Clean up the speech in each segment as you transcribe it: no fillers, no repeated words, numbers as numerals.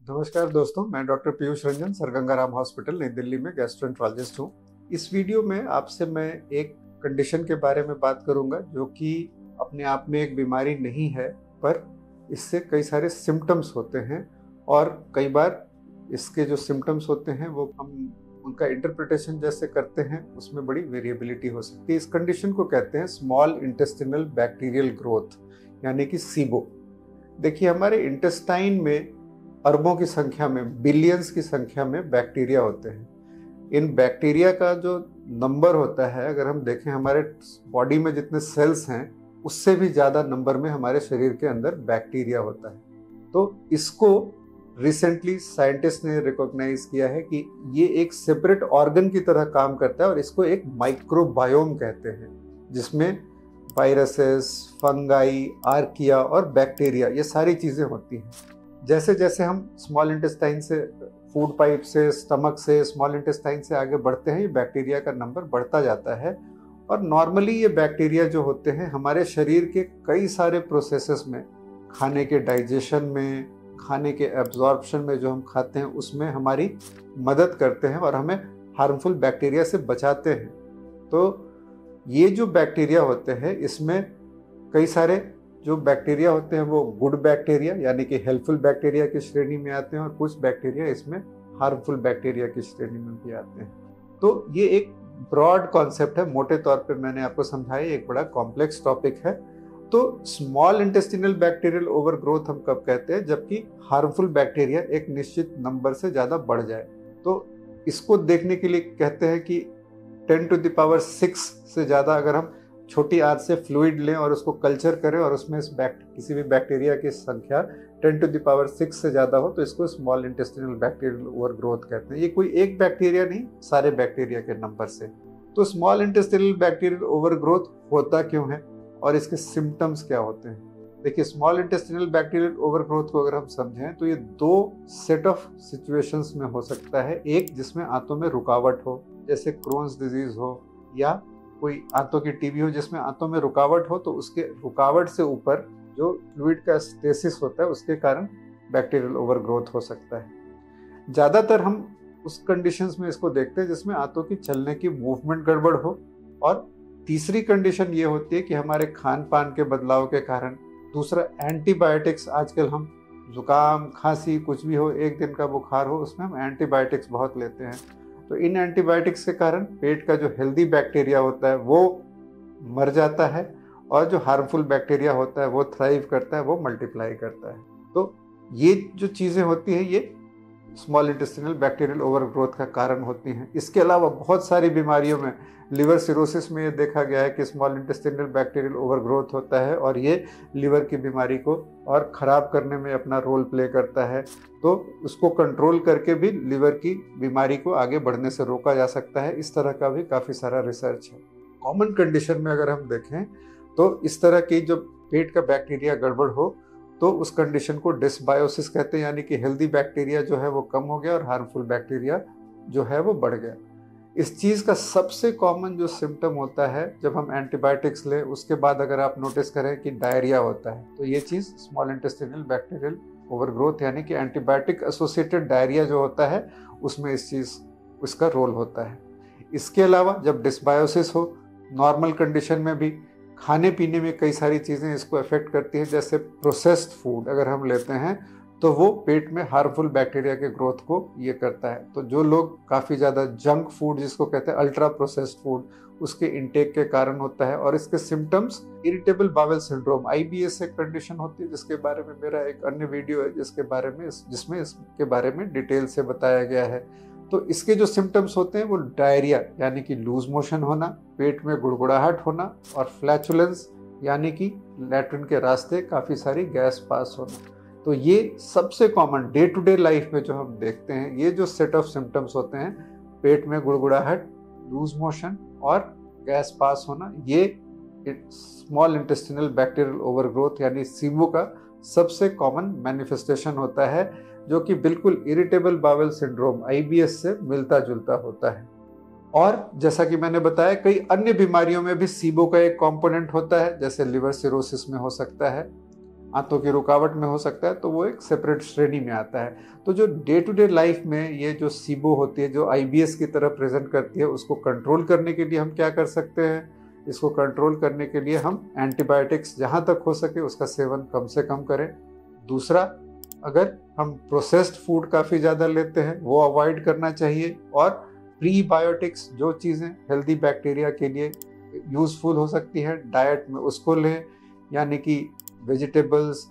नमस्कार दोस्तों, मैं doctor Piyush Ranjan, sir Gangaram hospital नई दिल्ली में गैस्ट्रोएंटरोलॉजिस्ट हूँ। इस वीडियो में आपसे मैं एक कंडीशन के बारे में बात करूंगा जो कि अपने आप में एक बीमारी नहीं है, पर इससे कई सारे सिम्टम्स होते हैं और कई बार इसके जो सिम्टम्स होते हैं वो हम उनका इंटरप्रिटेशन जैसे करते हैं उसमें बड़ी वेरिएबिलिटी हो सकती है। इस कंडीशन को कहते हैं स्मॉल इंटेस्टिनल बैक्टीरियल ग्रोथ, यानी कि सीबो। देखिए, हमारे इंटेस्टाइन में अरबों की संख्या में, बिलियंस की संख्या में बैक्टीरिया होते हैं। इन बैक्टीरिया का जो नंबर होता है, अगर हम देखें हमारे बॉडी में जितने सेल्स हैं उससे भी ज़्यादा नंबर में हमारे शरीर के अंदर बैक्टीरिया होता है। तो इसको रिसेंटली साइंटिस्ट ने रिकॉग्नाइज किया है कि ये एक सेपरेट ऑर्गन की तरह काम करता है और इसको एक माइक्रोबायोम कहते हैं, जिसमें वायरसेस, फंगाई, आर्किया और बैक्टीरिया, ये सारी चीज़ें होती हैं। जैसे जैसे हम स्मॉल इंटेस्टाइन से, फूड पाइप से, स्टमक से, स्मॉल इंटेस्टाइन से आगे बढ़ते हैं, ये बैक्टीरिया का नंबर बढ़ता जाता है। और नॉर्मली ये बैक्टीरिया जो होते हैं हमारे शरीर के कई सारे प्रोसेसेस में, खाने के डाइजेशन में, खाने के एब्जॉर्प्शन में, जो हम खाते हैं उसमें हमारी मदद करते हैं और हमें हार्मफुल बैक्टीरिया से बचाते हैं। तो ये जो बैक्टीरिया होते हैं इसमें कई सारे जो बैक्टीरिया होते हैं वो गुड बैक्टीरिया यानी कि हेल्पफुल बैक्टीरिया की श्रेणी में आते हैं और कुछ बैक्टीरिया इसमें हार्मफुल बैक्टीरिया की श्रेणी में भी आते हैं। तो ये एक ब्रॉड कॉन्सेप्ट है, मोटे तौर पे मैंने आपको समझाया, एक बड़ा कॉम्प्लेक्स टॉपिक है। तो स्मॉल इंटेस्टिनल बैक्टीरियल ओवरग्रोथ हम कब कहते हैं? जबकि हार्मफुल बैक्टीरिया एक निश्चित नंबर से ज़्यादा बढ़ जाए। तो इसको देखने के लिए कहते हैं कि 10⁶ से ज़्यादा अगर हम छोटी आंत से फ्लूइड लें और उसको कल्चर करें और उसमें किसी भी बैक्टीरिया की संख्या 10⁶ से ज़्यादा हो तो इसको स्मॉल इंटेस्टिनल बैक्टीरियल ओवरग्रोथ कहते हैं। ये कोई एक बैक्टीरिया नहीं, सारे बैक्टीरिया के नंबर से। तो स्मॉल इंटेस्टिनल बैक्टीरियल ओवरग्रोथ होता क्यों है और इसके सिम्टम्स क्या होते हैं? देखिए, स्मॉल इंटेस्टिनल बैक्टीरियल ओवरग्रोथ को अगर हम समझें तो ये दो सेट ऑफ सिचुएशंस में हो सकता है। एक जिसमें आंतों में रुकावट हो, जैसे क्रोन्स डिजीज हो, या कोई आंतों की टीबी हो जिसमें आंतों में रुकावट हो, तो उसके रुकावट से ऊपर जो फ्लूइड का स्टेसिस होता है उसके कारण बैक्टीरियल ओवरग्रोथ हो सकता है। ज़्यादातर हम उस कंडीशंस में इसको देखते हैं जिसमें आंतों की चलने की मूवमेंट गड़बड़ हो। और तीसरी कंडीशन ये होती है कि हमारे खान पान के बदलाव के कारण। दूसरा, एंटीबायोटिक्स, आजकल हम जुकाम, खांसी, कुछ भी हो, एक दिन का बुखार हो, उसमें हम एंटीबायोटिक्स बहुत लेते हैं। तो इन एंटीबायोटिक्स के कारण पेट का जो हेल्दी बैक्टीरिया होता है वो मर जाता है और जो हार्मफुल बैक्टीरिया होता है वो थ्राइव करता है, वो मल्टीप्लाई करता है। तो ये जो चीज़ें होती हैं ये स्मॉल इंटेस्टिनल बैक्टीरियल ओवरग्रोथ का कारण होती हैं। इसके अलावा बहुत सारी बीमारियों में, लिवर सिरोसिस में ये देखा गया है कि स्मॉल इंटेस्टिनल बैक्टीरियल ओवरग्रोथ होता है और ये लिवर की बीमारी को और ख़राब करने में अपना रोल प्ले करता है। तो उसको कंट्रोल करके भी लिवर की बीमारी को आगे बढ़ने से रोका जा सकता है। इस तरह का भी काफ़ी सारा रिसर्च है। कॉमन कंडीशन में अगर हम देखें तो इस तरह की जो पेट का बैक्टीरिया गड़बड़ हो तो उस कंडीशन को डिसबायोसिस कहते हैं, यानी कि हेल्दी बैक्टीरिया जो है वो कम हो गया और हार्मफुल बैक्टीरिया जो है वो बढ़ गया। इस चीज़ का सबसे कॉमन जो सिम्टम होता है जब हम एंटीबायोटिक्स लें उसके बाद अगर आप नोटिस करें कि डायरिया होता है, तो ये चीज़ स्मॉल इंटेस्टिनल बैक्टीरियल ओवरग्रोथ यानी कि एंटीबायोटिक एसोसिएटेड डायरिया जो होता है उसमें इस चीज़ उसका रोल होता है। इसके अलावा जब डिसबायोसिस हो, नॉर्मल कंडीशन में भी खाने पीने में कई सारी चीज़ें इसको अफेक्ट करती हैं, जैसे प्रोसेस्ड फूड अगर हम लेते हैं तो वो पेट में हार्मफुल बैक्टीरिया के ग्रोथ को ये करता है। तो जो लोग काफ़ी ज़्यादा जंक फूड जिसको कहते हैं अल्ट्रा प्रोसेस्ड फूड, उसके इंटेक के कारण होता है। और इसके symptoms irritable bowel syndrome, IBS एक कंडीशन होती है जिसके बारे में मेरा एक अन्य वीडियो है जिसमें इसके बारे में डिटेल से बताया गया है। तो इसके जो सिम्टम्स होते हैं वो डायरिया यानी कि लूज मोशन होना, पेट में गुड़गुड़ाहट होना, और फ्लैचुलेंस यानी कि लैट्रिन के रास्ते काफ़ी सारी गैस पास होना। तो ये सबसे common day to day life में जो हम देखते हैं, ये जो सेट ऑफ सिम्टम्स होते हैं, पेट में गुड़गुड़ाहट, लूज मोशन और गैस पास होना, ये स्मॉल इंटेस्टिनल बैक्टीरियल ओवरग्रोथ यानी सीबो का सबसे कॉमन मैनिफेस्टेशन होता है, जो कि बिल्कुल इरिटेबल बावेल सिंड्रोम IBS से मिलता जुलता होता है। और जैसा कि मैंने बताया, कई अन्य बीमारियों में भी सीबो का एक कंपोनेंट होता है, जैसे लिवर सिरोसिस में हो सकता है, आंतों की रुकावट में हो सकता है, तो वो एक सेपरेट श्रेणी में आता है। तो जो डे टू डे लाइफ में ये जो SIBO होती है, जो IBS की तरह प्रेजेंट करती है, उसको कंट्रोल करने के लिए हम क्या कर सकते हैं? इसको कंट्रोल करने के लिए हम एंटीबायोटिक्स जहाँ तक हो सके उसका सेवन कम से कम करें। दूसरा, अगर हम प्रोसेस्ड फूड काफ़ी ज़्यादा लेते हैं वो अवॉइड करना चाहिए, और प्रीबायोटिक्स जो चीज़ें हेल्दी बैक्टीरिया के लिए यूज़फुल हो सकती है डाइट में उसको लें, यानी कि वेजिटेबल्स,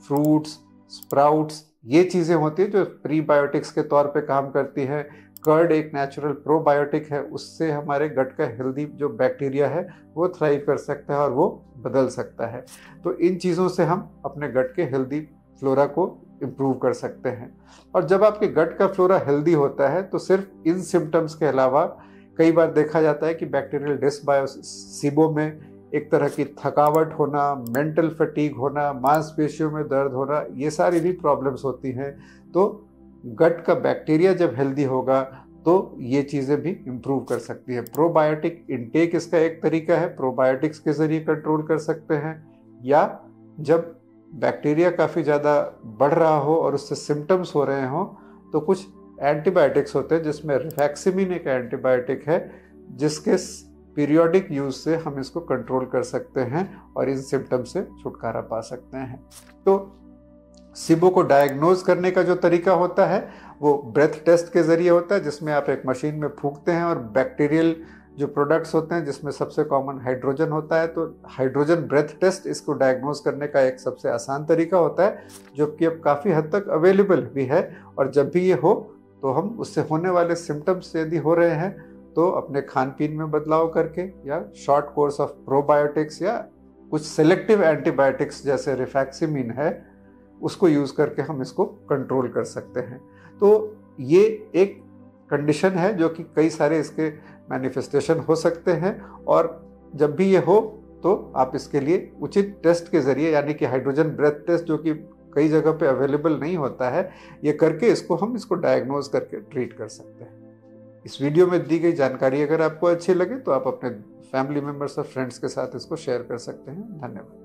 फ्रूट्स, स्प्राउट्स, ये चीज़ें होती हैं जो प्रीबायोटिक्स के तौर पे काम करती हैं। कर्ड एक नेचुरल प्रोबायोटिक है, उससे हमारे गट का हेल्दी जो बैक्टीरिया है वो थ्राइव कर सकता है और वो बदल सकता है। तो इन चीज़ों से हम अपने गट के हेल्दी फ्लोरा को इम्प्रूव कर सकते हैं। और जब आपके गट का फ्लोरा हेल्दी होता है तो सिर्फ इन सिम्टम्स के अलावा कई बार देखा जाता है कि बैक्टीरियल डिसबायोसिस SIBO में एक तरह की थकावट होना, मेंटल फटीग होना, मांसपेशियों में दर्द होना, ये सारी भी प्रॉब्लम्स होती हैं। तो गट का बैक्टीरिया जब हेल्दी होगा तो ये चीज़ें भी इम्प्रूव कर सकती है। प्रोबायोटिक इनटेक इसका एक तरीका है, प्रोबायोटिक्स के ज़रिए कंट्रोल कर सकते हैं। या जब बैक्टीरिया काफ़ी ज़्यादा बढ़ रहा हो और उससे सिम्टम्स हो रहे हों तो कुछ एंटीबायोटिक्स होते हैं, जिसमें रिफैक्सिमिन एक एंटीबायोटिक है, जिसके पीरियोडिक यूज से हम इसको कंट्रोल कर सकते हैं और इन सिम्टम्स से छुटकारा पा सकते हैं। तो SIBO को डायग्नोज करने का जो तरीका होता है वो ब्रेथ टेस्ट के ज़रिए होता है, जिसमें आप एक मशीन में फूंकते हैं और बैक्टीरियल जो प्रोडक्ट्स होते हैं, जिसमें सबसे कॉमन हाइड्रोजन होता है, तो हाइड्रोजन ब्रेथ टेस्ट इसको डायग्नोज करने का एक सबसे आसान तरीका होता है, जो कि अब काफ़ी हद तक अवेलेबल भी है। और जब भी ये हो तो हम उससे होने वाले सिम्टम्स यदि हो रहे हैं तो अपने खान पीन में बदलाव करके या शॉर्ट कोर्स ऑफ प्रोबायोटिक्स या कुछ सेलेक्टिव एंटीबायोटिक्स जैसे रिफैक्सिमिन है उसको यूज़ करके हम इसको कंट्रोल कर सकते हैं। तो ये एक कंडीशन है जो कि कई सारे इसके मैनिफेस्टेशन हो सकते हैं, और जब भी ये हो तो आप इसके लिए उचित टेस्ट के ज़रिए, यानी कि हाइड्रोजन ब्रेथ टेस्ट जो कि कई जगह पे अवेलेबल नहीं होता है, ये करके इसको डायग्नोज करके ट्रीट कर सकते हैं। इस वीडियो में दी गई जानकारी अगर आपको अच्छी लगे तो आप अपने फैमिली मेम्बर्स और फ्रेंड्स के साथ इसको शेयर कर सकते हैं। धन्यवाद।